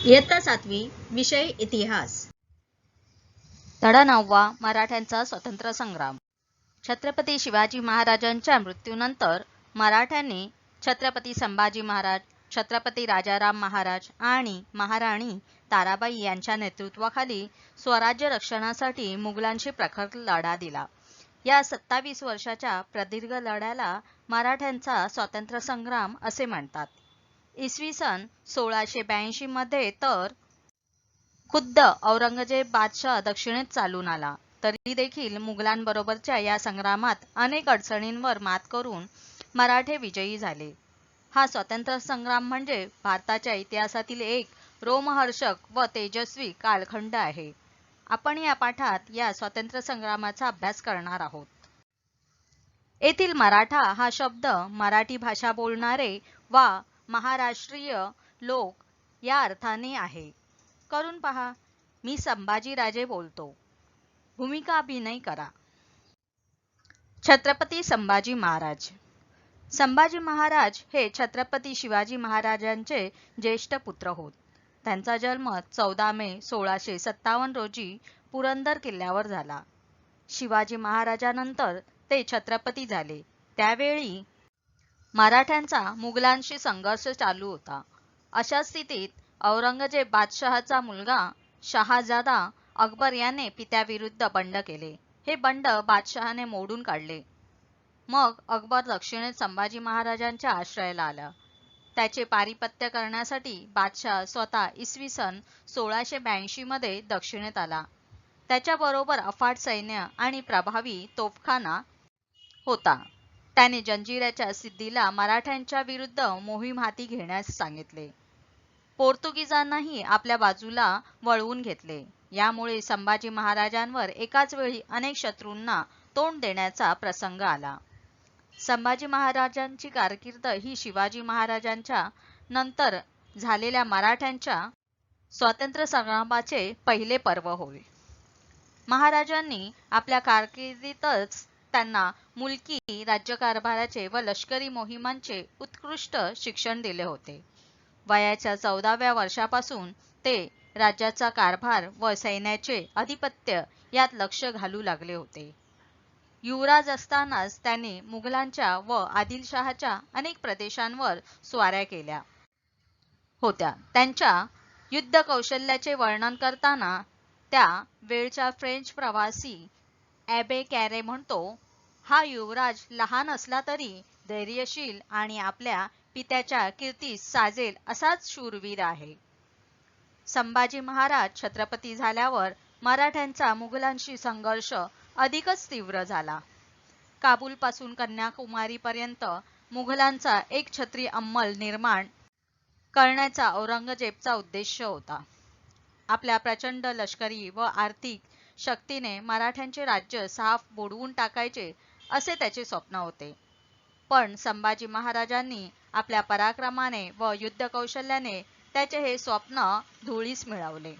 इयत्ता 7वी विषय इतिहास. धडा 9वा मराठ्यांचा स्वातंत्र्य संग्राम. छत्रपती शिवाजी महाराजांच्या मृत्यूनंतर मराठ्यांनी छत्रपती संभाजी महाराज, छत्रपती राजाराम महाराज आणि महाराणी ताराबाई यांच्या नेतृत्वाखाली स्वराज्य रक्षणासाठी मुघलांशी प्रखर लढा दिला. या 27 वर्षाच्या प्रदीर्घ लढ्याला मराठ्यांचा स्वातंत्र्य संग्राम असे म्हणतात. इसवी सन 1682 मध्ये तर खुद्द औरंगजेब बादशाह दक्षिणेत चालून आला, तरी देखील मुघलांबरोबरच्या या संग्रामात अनेक अडचणींवर मात करून मराठे विजयी झाले. हा स्वातंत्र्य संग्राम म्हणजे भारताच्या इतिहासातील एक रोमहर्षक व तेजस्वी कालखंड आहे. आपण या पाठात या स्वातंत्र्य संग्रामाचा अभ्यास करणार आहोत. येथील मराठा हा शब्द मराठी भाषा बोलणारे वा महाराष्ट्रीय लोक या अर्थाने आहे. करून पहा, मी संभाजीराजे बोलतो. भूमिका अभिनय करा. छत्रपती संभाजी महाराज. संभाजी महाराज हे छत्रपती शिवाजी महाराजांचे ज्येष्ठ पुत्र होत. त्यांचा जन्म 14 मे 1657 रोजी पुरंदर किल्ल्यावर झाला. शिवाजी महाराजांनंतर ते छत्रपती झाले. त्यावेळी मराठ्यांचा मुघलांशी संघर्ष चालू होता. अशा स्थितीत औरंगजेब बादशहाचा मुलगा शहाजादा अकबर याने पित्याविरुद्ध बंड केले. हे बंड बादशहाने मोडून काढले. मग अकबर दक्षिणेत संभाजी महाराजांच्या आश्रयाला आला. त्याचे पारिपत्य करण्यासाठी बादशाह स्वतः इसवी सन 1682 मध्ये दक्षिणेत आला. त्याच्याबरोबर अफाट सैन्य आणि प्रभावी तोफखाना होता. त्याने जंजिऱ्याच्या सिद्धीला मराठ्यांच्या विरुद्ध मोहीम हाती घेण्यास सांगितले. पोर्तुगीजांनाही आपल्या बाजूला वळवून घेतले. यामुळे संभाजी महाराजांवर एकाच वेळी अनेक शत्रूंना तोंड देण्याचा प्रसंग आला. संभाजी महाराजांची कारकीर्द ही शिवाजी महाराजांच्या नंतर झालेल्या मराठ्यांच्या स्वातंत्र्य संग्रामाचे पहिले पर्व होय. महाराजांनी आपल्या कारकिर्दीतच त्यांना मुलकी राज्यकारभाराचे व लष्करी मोहिमांचे उत्कृष्ट शिक्षण दिले होते. वयाच्या 14व्या वर्षापासून ते राज्याचा कारभार व सैन्याचे अधिपत्य यात लक्ष घालू लागले होते. युवराज असतानाच त्याने मुघलांच्या व आदिलशहाच्या अनेक प्रदेशांवर स्वाऱ्या केल्या होत्या. त्यांच्या युद्ध कौशल्याचे वर्णन करताना त्या वेळच्या फ्रेंच प्रवासी ॲबे कॅरे म्हणतो, हा युवराज लहान असला तरी धैर्यशील आणि आपल्या पित्याच्या कीर्तीस साजेल असाच शूरवीर आहे. संभाजी महाराज छत्रपती झाल्यावर मराठ्यांचा मुघलांशी संघर्ष अधिकच तीव्र झाला. काबूलपासून कन्याकुमारीपर्यंत मुघलांचा एकछत्री अंमल निर्माण करण्याचा औरंगजेबचा उद्देश होता. आपल्या प्रचंड लष्करी व आर्थिक शक्तीने मराठ्यांचे राज्य साफ बुडवून टाकायचे असे त्याचे स्वप्न होते. पण संभाजी महाराजांनी आपल्या पराक्रमाने व युद्ध कौशल्याने त्याचे हे स्वप्न धुळीस मिळवले.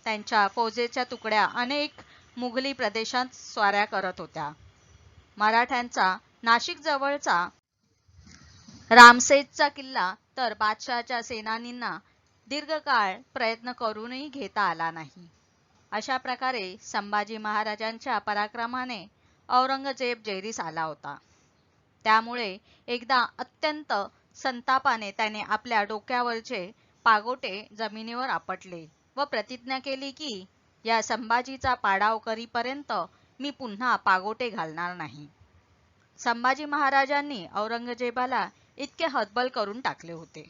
त्यांच्या फौजेच्या तुकड्या अनेक मुघली प्रदेशात स्वाऱ्या करत होत्या. मराठ्यांचा नाशिक जवळचा रामसेजचा किल्ला तर बादशहाच्या सेनानींना दीर्घकाळ प्रयत्न करूनही घेता आला नाही. अशा प्रकारे संभाजी महाराजांच्या पराक्रमाने औरंगजेब जैरीस आला होता. त्यामुळे एकदा अत्यंत संतापाने त्याने आपल्या डोक्यावरचे पागोटे जमिनीवर आपटले व प्रतिज्ञा केली की या संभाजीचा पाडाव करीपर्यंत मी पुन्हा पागोटे घालणार नाही. संभाजी महाराजांनी औरंगजेबाला इतके हतबल करून टाकले होते.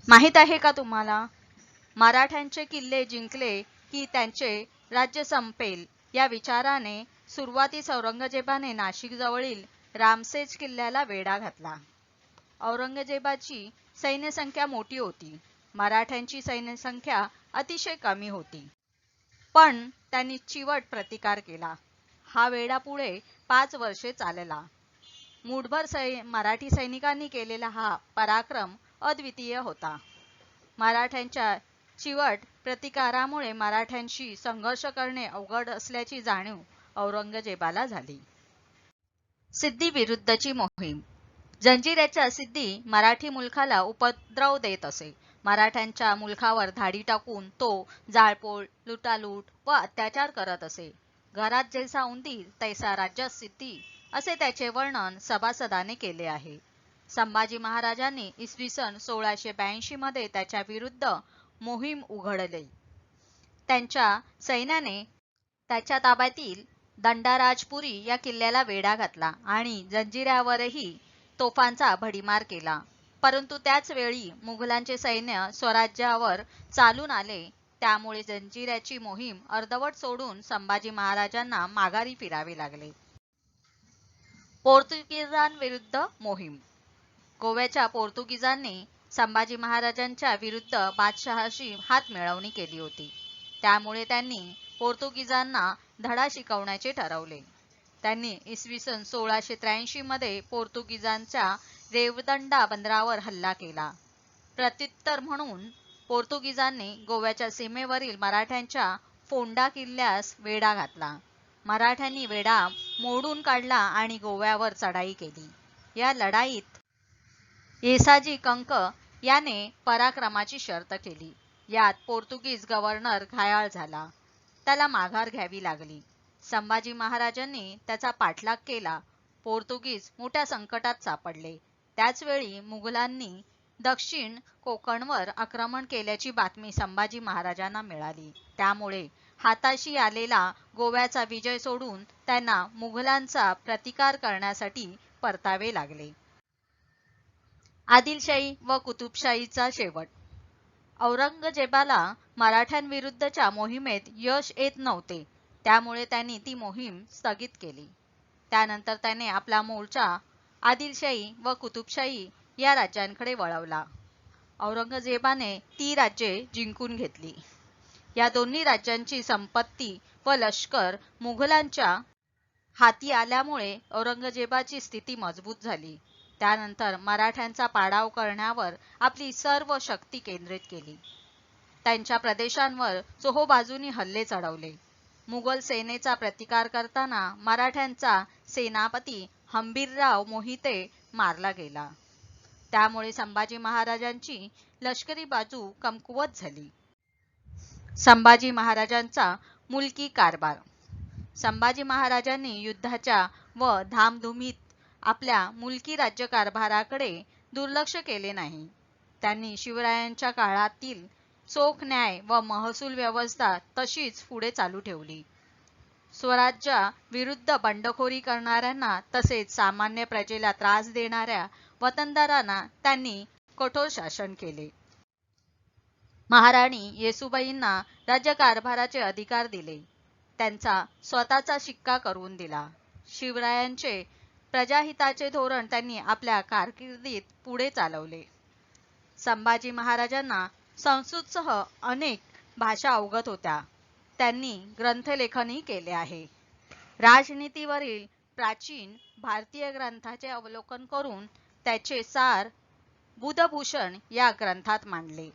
माहित आहे का तुम्हाला, मराठ्यांचे किल्ले जिंकले की त्यांचे राज्य संपेल या विचाराने सुरुवातीस औरंगजेबाने नाशिक जवळील रामसेज किल्ल्याला वेढा घातला. औरंगजेबाची सैन्यसंख्या मोठी होती. मराठ्यांची सैन्यसंख्या अतिशय कमी होती. पण त्यांनी चिवट प्रतिकार केला. हा वेढा पुढे 5 वर्षे चालला. मूठभर मराठी सैनिकांनी केलेला हा पराक्रम अद्वितीय होता. मराठ्यांच्या चिवट प्रतिकारामुळे मराठ्यांशी संघर्ष करणे अवघड असल्याची जाणीव औरंगजेबाला झाली. सिद्धी विरुद्धची मोहीम. जंजिऱ्याच्या सिद्धी मराठी मुलखाला उपद्रव देत असे. मराठ्यांच्या मुलखावर धाडी टाकून तो जाळपोळ, लुटालूट व अत्याचार करत असे. घरात जैसा उंदीर तैसा राज्यात सिद्धी असे त्याचे वर्णन सभासदाने केले आहे. संभाजी महाराजांनी इसवी सन 1682 मध्ये त्याच्या विरुद्ध मोहीम उघडली. त्यांच्या सैन्याने त्याच्या ताब्यातील दंडाराजपुरी या किल्ल्याला वेढा घातला आणि जंजिऱ्यावरही तोफांचा भडीमार केला. परंतु त्याच वेळी मुघलांचे सैन्य स्वराज्यावर चालून आले. त्यामुळे जंजिऱ्याची मोहीम अर्धवट सोडून संभाजी महाराजांना माघारी फिरावे लागले. पोर्तुगीजांविरुद्ध मोहीम. गोव्याच्या पोर्तुगीजांनी संभाजी महाराजांच्या विरुद्ध बादशहाशी हातमिळवणी केली होती. त्यामुळे त्यांनी पोर्तुगीजांना धडा शिकवण्याचे ठरवले. त्यांनी इसवी सन 1683 मध्ये पोर्तुगीजांच्या रेवदंडा बंदरावर हल्ला केला. प्रत्युत्तर म्हणून पोर्तुगीजांनी गोव्याच्या सीमेवरील मराठ्यांच्या फोंडा किल्ल्यास वेढा घातला. मराठ्यांनी वेढा मोडून काढला आणि गोव्यावर चढाई केली. या लढाईत येसाजी कंक याने पराक्रमाची शर्त केली. यात पोर्तुगीज गव्हर्नर घायाळ झाला. त्याला माघार घ्यावी लागली. संभाजी महाराजांनी त्याचा पाठलाग केला. पोर्तुगीज मोठ्या संकटात सापडले. त्याचवेळी मुघलांनी दक्षिण कोकणवर आक्रमण केल्याची बातमी संभाजी महाराजांना मिळाली. त्यामुळे हाताशी आलेला गोव्याचा विजय सोडून त्यांना मुघलांचा प्रतिकार करण्यासाठी परतावे लागले. आदिलशाही व कुतुबशाहीचा शेवट. औरंगजेबाला मराठ्यांविरुद्धच्या मोहिमेत यश येत नव्हते. त्यामुळे त्यांनी ती मोहीम स्थगित केली. त्यानंतर त्याने आपला मोर्चा आदिलशाही व कुतुबशाही या राज्यांकडे वळवला. औरंगजेबाने ती राज्ये जिंकून घेतली. या दोन्ही राज्यांची संपत्ती व लष्कर मुघलांच्या हाती आल्यामुळे औरंगजेबाची स्थिती मजबूत झाली. त्यानंतर मराठ्यांचा पाडाव करण्यावर आपली सर्व शक्ती केंद्रित केली. त्यांच्या प्रदेशांवर चोहोबाजूंनी हल्ले चढवले. मुघल सेनेचा प्रतिकार करताना मराठ्यांचा सेनापती हंबीरराव मोहिते मारला गेला. त्यामुळे संभाजी महाराजांची लष्करी बाजू कमकुवत झाली. संभाजी महाराजांचा मुलकी कारभार. संभाजी महाराजांनी युद्धाच्या व धामधुमीत आपल्या मुलकी राज्यकारभाराकडे दुर्लक्ष केले नाही. त्यांनी शिवरायांच्या काळातील चोख न्याय व महसूल व्यवस्था तशीच पुढे चालू ठेवली. स्वराज्या विरुद्ध बंडखोरी करणाऱ्यांना तसेच सामान्य प्रजेला त्रास देणाऱ्या वतनदारांना त्यांनी कठोर शासन केले. महाराणी येसूबाईंना राज्यकारभाराचे अधिकार दिले. त्यांचा स्वतःचा शिक्का करून दिला. शिवरायांचे प्रजाहिताचे धोरण त्यांनी आपल्या कारकिर्दीत पुढे चालवले. संभाजी महाराजांना संस्कृतसह अनेक भाषा अवगत होत्या. त्यांनी ग्रंथलेखनही केले आहे. राजनीतीवरील प्राचीन भारतीय ग्रंथाचे अवलोकन करून त्याचे सार बुधभूषण या ग्रंथात मांडले.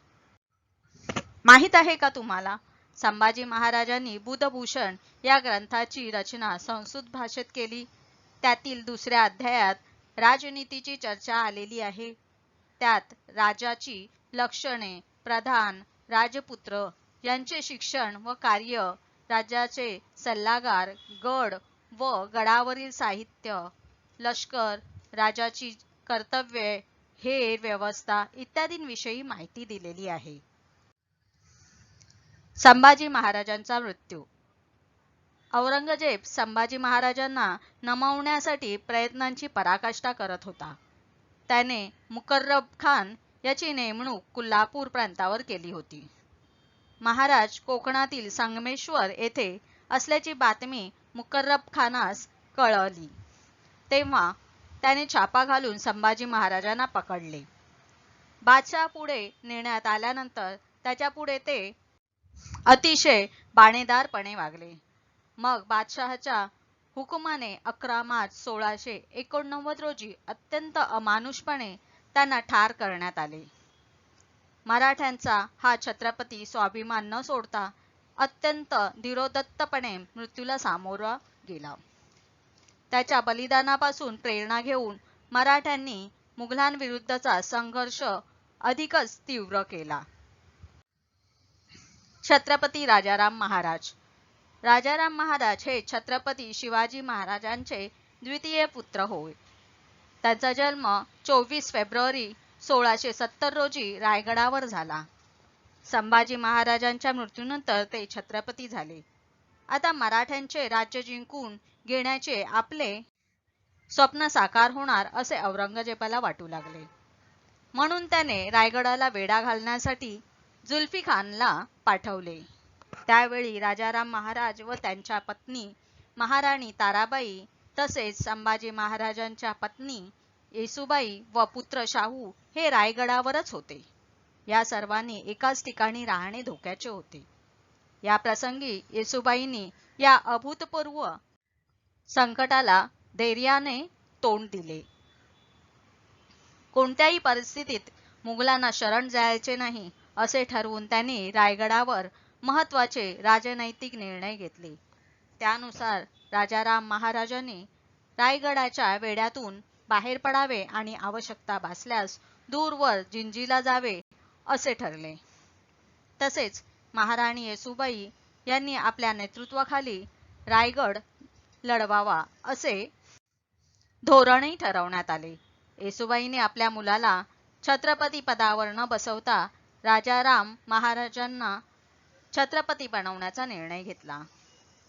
माहित आहे का तुम्हाला? संभाजी महाराजांनी बुधभूषण या ग्रंथाची रचना संस्कृत भाषेत केली. त्यातील दुसऱ्या अध्यायात राजनीतीची चर्चा आलेली आहे. त्यात राजाची लक्षणे, प्रधान, राजपुत्र यांचे शिक्षण व कार्य, राज्याचे सल्लागार, गड व गडावरील साहित्य, लष्कर, राजाची कर्तव्ये, हेर व्यवस्था इत्यादींविषयी माहिती दिलेली आहे. संभाजी महाराजांचा मृत्यू. औरंगजेब संभाजी महाराजांना नमवण्यासाठी प्रयत्नांची पराकाष्ठा करत होता. त्याने मुकर्रब खान याची नेमणूक कोल्हापूर प्रांतावर केली होती. महाराज कोकणातील संगमेश्वर येथे असल्याची बातमी मुकर्रब खानास कळली. तेव्हा त्याने छापा घालून संभाजी महाराजांना पकडले. बादशाह पुढे नेण्यात आल्यानंतर त्याच्यापुढे ते अतिशय बाणेदारपणे वागले. मग बादशहाच्या हुकुमाने 11 मार्च 1689 रोजी अत्यंत अमानुषपणे त्यांना ठार करण्यात आले. मराठ्यांचा हा छत्रपती स्वाभिमान न सोडता अत्यंत धीरोदत्तपणे मृत्यूला सामोरा गेला. त्याच्या बलिदानापासून प्रेरणा घेऊन मराठ्यांनी मुघलांविरुद्धचा संघर्ष अधिकच तीव्र केला. छत्रपती राजाराम महाराज. राजाराम महाराज हे छत्रपती शिवाजी महाराजांचे द्वितीय पुत्र होय. त्यांचा जन्म 24 फेब्रुवारी 1670 रोजी रायगडावर झाला. संभाजी महाराजांच्या मृत्यूनंतर ते छत्रपती झाले. आता मराठ्यांचे राज्य जिंकून घेण्याचे आपले स्वप्न साकार होणार असे औरंगजेबाला वाटू लागले. म्हणून त्याने रायगडाला वेढा घालण्यासाठी जुल्फिखानला पाठवले. त्यावेळी राजाराम महाराज व त्यांच्या पत्नी महाराणी ताराबाई तसेच संभाजी महाराजांच्या पत्नी येसूबाई व पुत्र शाहू हे रायगडावरच होते. या सर्वांनी एकाच ठिकाणी राहणे धोक्याचे होते. या प्रसंगी येसूबाईंनी या अभूतपूर्व संकटाला धैर्याने तोंड दिले. कोणत्याही परिस्थितीत मुघलांना शरण जायचे नाही असे ठरवून त्यांनी रायगडावर महत्त्वाचे राजनैतिक निर्णय घेतले. त्यानुसार राजाराम महाराजांनी रायगडाच्या वेढ्यातून बाहेर पडावे आणि आवश्यकता भासल्यास दूरवर जिंजीला जावे असे ठरले. तसेच महाराणी येसूबाई यांनी आपल्या नेतृत्वाखाली रायगड लढवावा असे धोरणही ठरवण्यात आले. येसूबाईंनी आपल्या मुलाला छत्रपती पदावर न बसवता राजाराम महाराजांना छत्रपती बनवण्याचा निर्णय घेतला.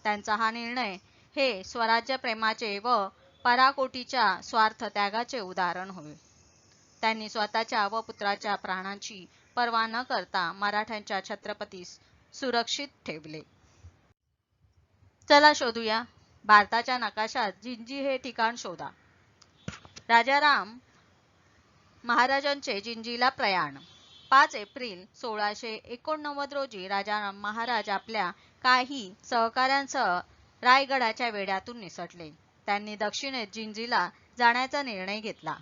त्यांचा हा निर्णय हे स्वराज्य प्रेमाचे व पराकोटीच्या स्वार्थ त्यागाचे उदाहरण होय. त्यांनी स्वतःच्या व पुत्राच्या प्राणांची पर्वा न करता मराठ्यांच्या छत्रपतीस सुरक्षित ठेवले. चला शोधूया. भारताच्या नकाशात जिंजी हे ठिकाण शोधा. राजाराम महाराजांचे जिंजीला प्रयाण. 5 एप्रिल 1689 रोजी राजाराम महाराज आपल्या काही सहकाऱ्यांसह रायगडाच्या वेढ्यातून निसटले. त्यांनी दक्षिणेत जिंजीला जाण्याचा निर्णय घेतला.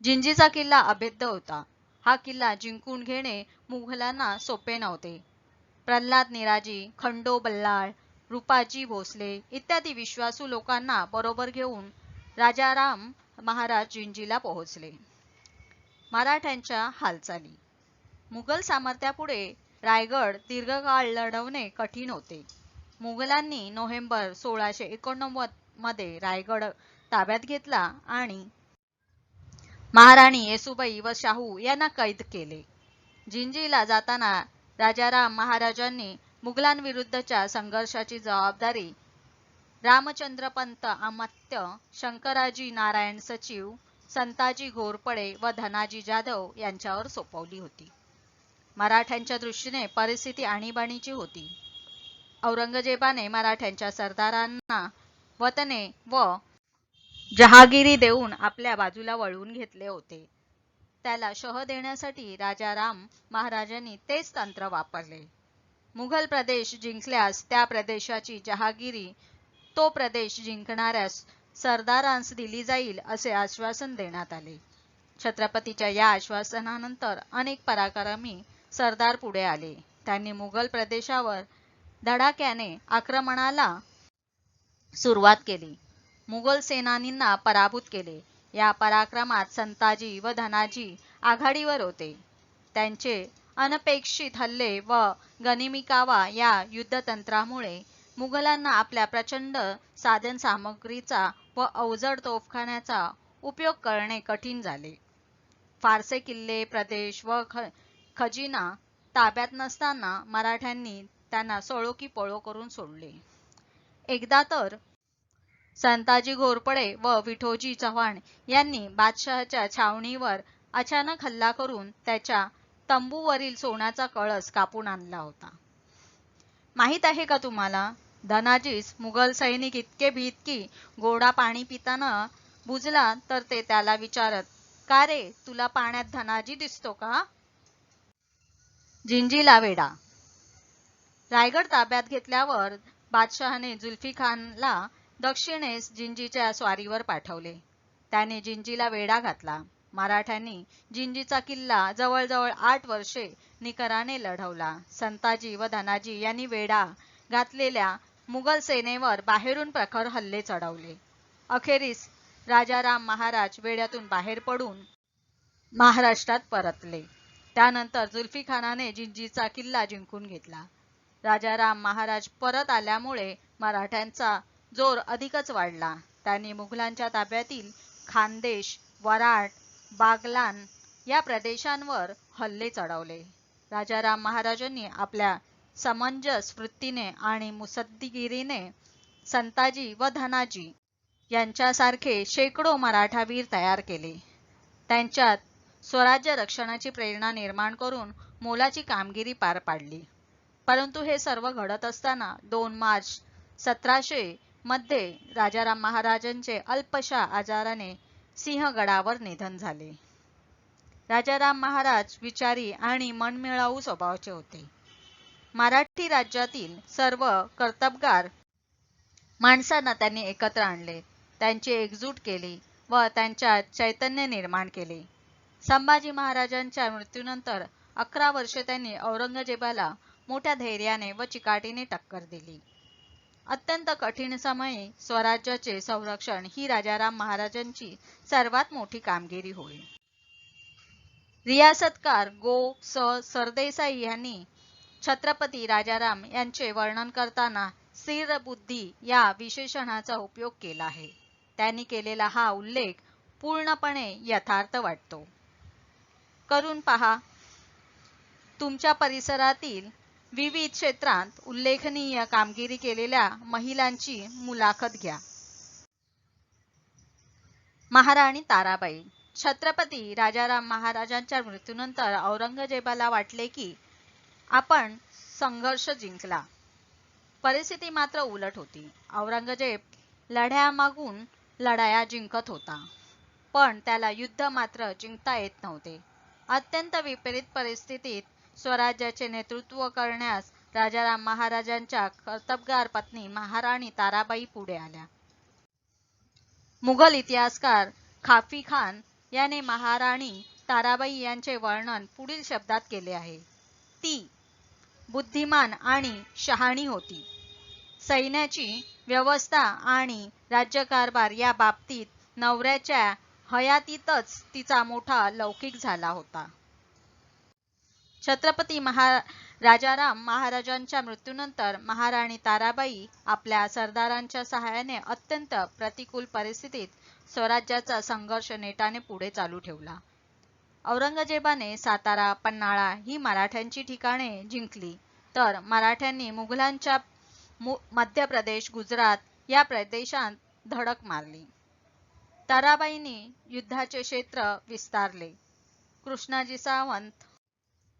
जिंजीचा किल्ला अभेद्य होता. हा किल्ला जिंकून घेणे मुघलांना सोपे नव्हते. प्रल्हाद निराजी, खंडो बल्लाळ, रूपाजी भोसले इत्यादी विश्वासू लोकांना बरोबर घेऊन राजाराम महाराज जिंजीला पोहोचले. मराठ्यांच्या हालचाली. मुघल सामर्थ्यापुढे रायगड दीर्घकाळ लढवणे कठीण होते. मुघलांनी नोव्हेंबर 1689 मध्ये रायगड ताब्यात घेतला आणि महाराणी येसूबाई व शाहू यांना कैद केले. जिंजीला जाताना राजाराम महाराजांनी मुघलांविरुद्धच्या संघर्षाची जबाबदारी रामचंद्र पंत अमात्य, शंकराजी नारायण सचिव, संताजी घोरपडे व धनाजी जाधव यांच्यावर सोपवली होती. मराठ्यांच्या दृष्टीने परिस्थिती आणीबाणीची होती. औरंगजेबाने मराठ्यांच्या सरदारांना वतने व जहागिरी देऊन आपल्या बाजूला वळवून घेतले होते. त्याला शह देण्यासाठी राजाराम महाराजांनी तेच तंत्र वापरले. मुघल प्रदेश जिंकल्यास त्या प्रदेशाची जहागिरी तो प्रदेश जिंकणाऱ्यास सरदारांस दिली जाईल असे आश्वासन देण्यात आले. छत्रपतीच्या या आश्वासनानंतर अनेक पराक्रमी सरदार पुढे आले. त्यांनी मुघल प्रदेशावर धडाक्याने आक्रमणाला सुरुवात केली. मुघल सेनानींना पराभूत केले. या पराक्रमात संताजी व धनाजी आघाडीवर होते. त्यांचे अनपेक्षित हल्ले व गनिमिकावा या युद्धतंत्रामुळे मुघलांना आपल्या प्रचंड साधनसामग्रीचा व अवजड तोफखान्याचा उपयोग करणे कठीण झाले. फारसे किल्ले, प्रदेश व खजिना ताब्यात नसताना मराठ्यांनी त्यांना सळो की पळो करून सोडले. एकदा तर संताजी घोरपडे व विठोजी चव्हाण यांनी बादशहाच्या छावणीवर अचानक हल्ला करून त्याच्या तंबूवरील सोन्याचा कळस कापून आणला होता. माहित आहे का तुम्हाला? धनाजीस मुघल सैनिक इतके भीत की गोडा पाणी पिताना बुजला तर ते त्याला विचारत, का रे, तुला पाण्यात धनाजी दिसतो का? जिंजीला वेढा. रायगड ताब्यात घेतल्यावर बादशहाने जुल्फिखानला दक्षिणेस जिंजीच्या स्वारीवर पाठवले. त्याने जिंजीला वेढा घातला. मराठ्यांनी जिंजीचा किल्ला जवळजवळ 8 वर्षे निकराने लढवला. संताजी व धनाजी यांनी वेढा घातलेल्या मुघल सेनेवर बाहेरून प्रखर हल्ले चढवले. अखेरीस राजाराम महाराज वेढ्यातून बाहेर पडून महाराष्ट्रात परतले. त्यानंतर जुल्फिखानाने जिंजीचा किल्ला जिंकून घेतला. राजाराम महाराज परत आल्यामुळे मराठ्यांचा जोर अधिकच वाढला. त्यांनी मुघलांच्या ताब्यातील खानदेश, वराड, बागलान या प्रदेशांवर हल्ले चढवले. राजाराम महाराजांनी आपल्या समंजस वृत्तीने आणि मुत्सद्दीगिरीने संताजी व धनाजी यांच्यासारखे शेकडो मराठा वीर तयार केले. त्यांच्यात स्वराज्य रक्षणाची प्रेरणा निर्माण करून मोलाची कामगिरी पार पाडली. परंतु हे सर्व घडत असताना 2 मार्च 1700 मध्ये राजाराम महाराजांचे अल्पशा आजाराने सिंहगडावर निधन झाले. राजाराम महाराज विचारी आणि मनमिळावू स्वभावाचे होते. मराठी राज्यातील सर्व कर्तबगार माणसांना त्यांनी एकत्र आणले, त्यांची एकजूट केली व त्यांच्यात चैतन्य निर्माण केले. संभाजी महाराजांच्या मृत्यूनंतर 11 वर्षे त्यांनी औरंगजेबाला मोठ्या धैर्याने व चिकाटीने टक्कर दिली. अत्यंत कठीण समयी स्वराज्याचे संरक्षण ही राजाराम महाराजांची सर्वात मोठी कामगिरी होय. रियासतकार गो. स. सरदेसाई यांनी छत्रपती राजाराम यांचे वर्णन करताना स्थिर बुद्धी या विशेषणाचा उपयोग केला आहे. त्यांनी केलेला हा उल्लेख पूर्णपणे यथार्थ वाटतो. करून पहा. तुमच्या परिसरातील विविध क्षेत्रात उल्लेखनीय कामगिरी केलेल्या महिलांची मुलाखत घ्या. महाराणी ताराबाई. छत्रपती राजाराम महाराजांच्या मृत्यूनंतर औरंगजेबाला वाटले की आपण संघर्ष जिंकला. परिस्थिती मात्र उलट होती. औरंगजेब लढ्यामागून लढाया जिंकत होता, पण त्याला युद्ध मात्र जिंकता येत नव्हते. अत्यंत विपरीत परिस्थितीत स्वराज्याचे नेतृत्व करण्यास राजाराम महाराजांच्या कर्तबगार पत्नी महाराणी ताराबाई पुढे आल्या. मुघल इतिहासकार खाफी खान याने महाराणी ताराबाई यांचे वर्णन पुढील शब्दात केले आहे. ती बुद्धिमान आणि शहाणी होती. सैन्याची व्यवस्था आणि राज्यकारभार या बाबतीत नवऱ्याच्या हयातीतच तिचा मोठा लौकिक झाला होता. छत्रपती राजाराम महाराजांच्या मृत्यूनंतर महाराणी ताराबाई आपल्या सरदारांच्या सहाय्याने अत्यंत प्रतिकूल परिस्थितीत स्वराज्याचा संघर्ष नेटाने पुढे चालू ठेवला. औरंगजेबाने सातारा, पन्हाळा ही मराठ्यांची ठिकाणे जिंकली, तर मराठ्यांनी मुघलांच्या मध्य प्रदेश, गुजरात या प्रदेशात धडक मारली. ताराबाईंनी युद्धाचे क्षेत्र विस्तारले. कृष्णाजी सावंत,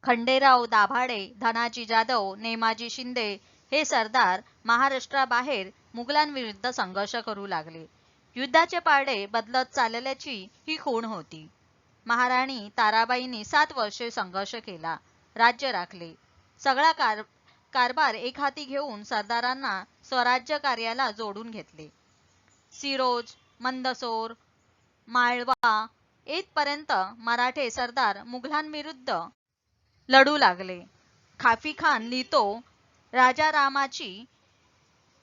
खंडेराव दाभाडे, धनाजी जाधव, नेमाजी शिंदे हे सरदार महाराष्ट्राबाहेर मुघलांविरुद्ध संघर्ष करू लागले. युद्धाचे पारडे बदलत चालल्याची ही खूण होती. महाराणी ताराबाईंनी 7 वर्षे संघर्ष केला, राज्य राखले. सगळा कारभार एक हाती घेऊन सरदारांना स्वराज्य कार्याला जोडून घेतले. सिरोज, मंदसौर, माळवा येथपर्यंत मराठे सरदार मुघलांविरुद्ध लढू लागले. खाफी खान लिहितो, राजारामाची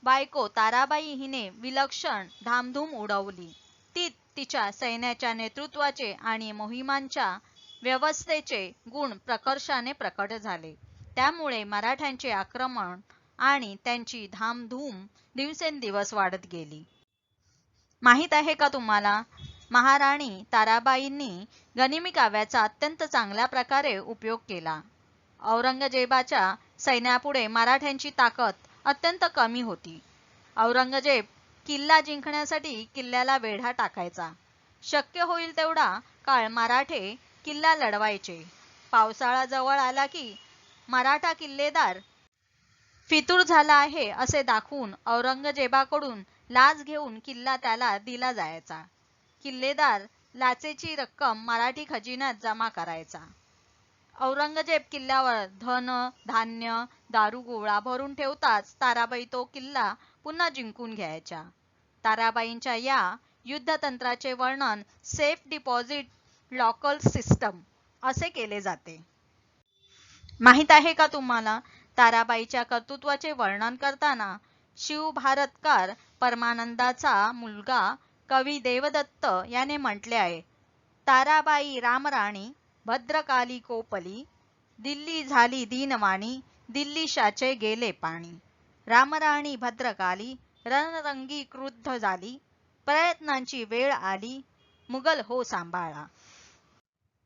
बायको ताराबाई हिने विलक्षण धामधूम उडवली. ती तिच्या सैन्याच्या नेतृत्वाचे आणि मोहिमांच्या व्यवस्थेचे गुण प्रकर्षाने प्रकट झाले. त्यामुळे मराठ्यांचे आक्रमण आणि त्यांची धामधूम दिवसेंदिवस वाढत गेली. माहित आहे का तुम्हाला, महाराणी ताराबाईंनी गनिमी काव्याचा अत्यंत चांगल्या प्रकारे उपयोग केला. औरंगजेबाच्या सैन्यापुढे मराठ्यांची ताकद अत्यंत कमी होती. औरंगजेब किल्ला जिंकण्यासाठी किल्ल्याला वेढा टाकायचा. शक्य होईल तेवढा काळ मराठे किल्ला लढवायचे. पावसाळा जवळ आला की मराठा किल्लेदार फितूर झाला आहे असे दाखवून औरंगजेबाकडून लाच घेऊन किल्ला त्याला दिला जायचा. किल्लेदार लाचेची रक्कम मराठी खजिन्यात जमा करायचा. औरंगजेब किल्ल्यावर धन, धान्य, दारू गोळा भरून ठेवताच ताराबाई तो किल्ला पुन्हा जिंकून घ्यायच्या. ताराबाईंच्या या युद्धतंत्राचे वर्णन सेफ डिपॉझिट लॉकर सिस्टम असे केले जाते. माहित आहे का तुम्हाला, ताराबाईच्या कर्तृत्वाचे वर्णन करताना शिवभारतकार परमानंदाचा मुलगा कवी देवदत्त याने म्हटले आहे, ताराबाई रामराणी भद्रकाली कोपली, दिल्ली झाली दीनवाणी, दिल्लीशाचे गेले पाणी. रामराणी भद्रकाली रणरंगी क्रुद्ध झाली, प्रयत्नांची वेळ आली, मुघल हो सांभाळा.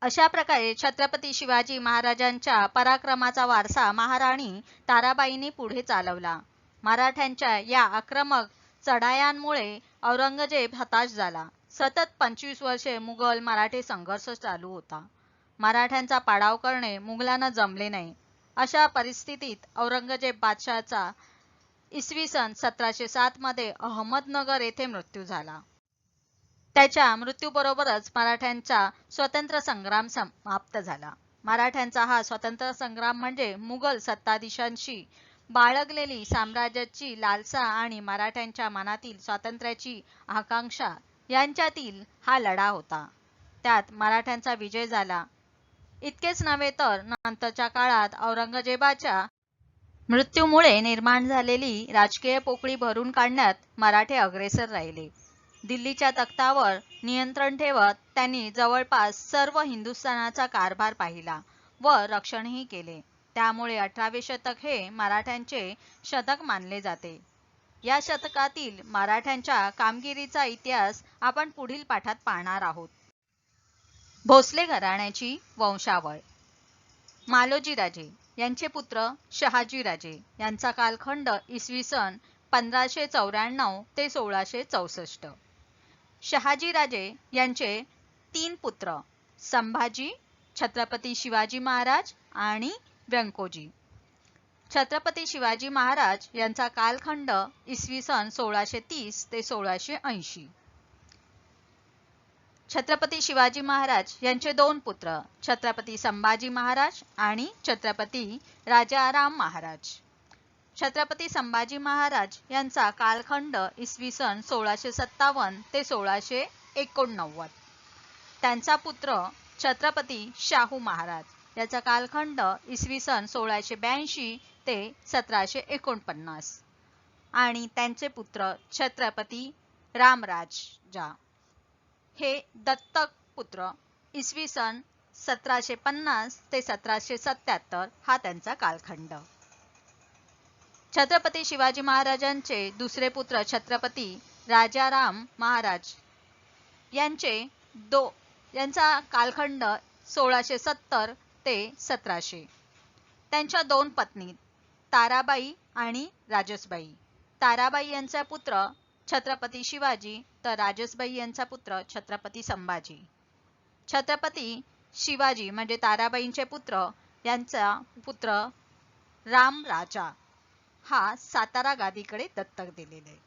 अशा प्रकारे छत्रपती शिवाजी महाराजांच्या पराक्रमाचा वारसा महाराणी ताराबाईंनी पुढे चालवला. मराठ्यांच्या या आक्रमक चढायांमुळे औरंगजेब हताश झाला. सतत 25 वर्षे मुघल मराठे संघर्ष चालू होता. मराठ्यांचा पाडाव करणे मुघलांना जमले नाही. अशा परिस्थितीत औरंगजेब बादशहाचा इसवी सन 1707 मध्ये अहमदनगर येथे मृत्यू झाला. त्याच्या मृत्यूबरोबरच मराठ्यांचा स्वातंत्र्य संग्राम समाप्त झाला. मराठ्यांचा हा स्वातंत्र्य संग्राम म्हणजे मुघल सत्ताधीशांशी बाळगलेली साम्राज्याची लालसा आणि मराठ्यांच्या मनातील स्वातंत्र्याची आकांक्षा यांच्यातील हा लढा होता. त्यात मराठ्यांचा विजय झाला. इतकेच नव्हे तर नंतरच्या काळात औरंगजेबाच्या मृत्यूमुळे निर्माण झालेली राजकीय पोकळी भरून काढण्यात मराठे अग्रेसर राहिले. दिल्लीच्या तख्तावर नियंत्रण ठेवत त्यांनी जवळपास सर्व हिंदुस्थानाचा कारभार पाहिला व रक्षणही केले. त्यामुळे 18वे शतक हे मराठ्यांचे शतक मानले जाते. या शतकातील मराठ्यांच्या कामगिरीचा इतिहास आपण पुढील पाठात पाहणार आहोत. भोसले घराण्याची वंशावळ. मालोजीराजे यांचे पुत्र शहाजीराजे यांचा कालखंड इसवी सन 1594 ते 1664. शहाजीराजे यांचे 3 पुत्र संभाजी, छत्रपती शिवाजी महाराज आणि व्यंकोजी. छत्रपती शिवाजी महाराज यांचा कालखंड इसवी सन 1630 ते 1680. छत्रपती शिवाजी महाराज यांचे 2 पुत्र छत्रपती संभाजी महाराज आणि छत्रपती राजाराम महाराज. छत्रपती संभाजी महाराज यांचा कालखंड इसवी सन 1657 ते 1689. त्यांचा पुत्र छत्रपती शाहू महाराज याचा कालखंड इसवी सन 1682 ते 1749 आणि त्यांचे पुत्र छत्रपती रामराजा हे दत्तक पुत्र इसवी सन 1750 ते 1777 हा त्यांचा कालखंड. छत्रपती शिवाजी महाराजांचे दुसरे पुत्र छत्रपती राजाराम महाराज यांचा कालखंड 1670 ते 1700. त्यांच्या 2 पत्नी ताराबाई आणि राजसबाई. ताराबाई यांचा पुत्र छत्रपती शिवाजी तर राजसबाई यांचा पुत्र छत्रपती संभाजी. छत्रपती शिवाजी म्हणजे ताराबाईंचे पुत्र यांचा पुत्र रामराजा हा सातारा गादीकडे दत्तक दिलेले.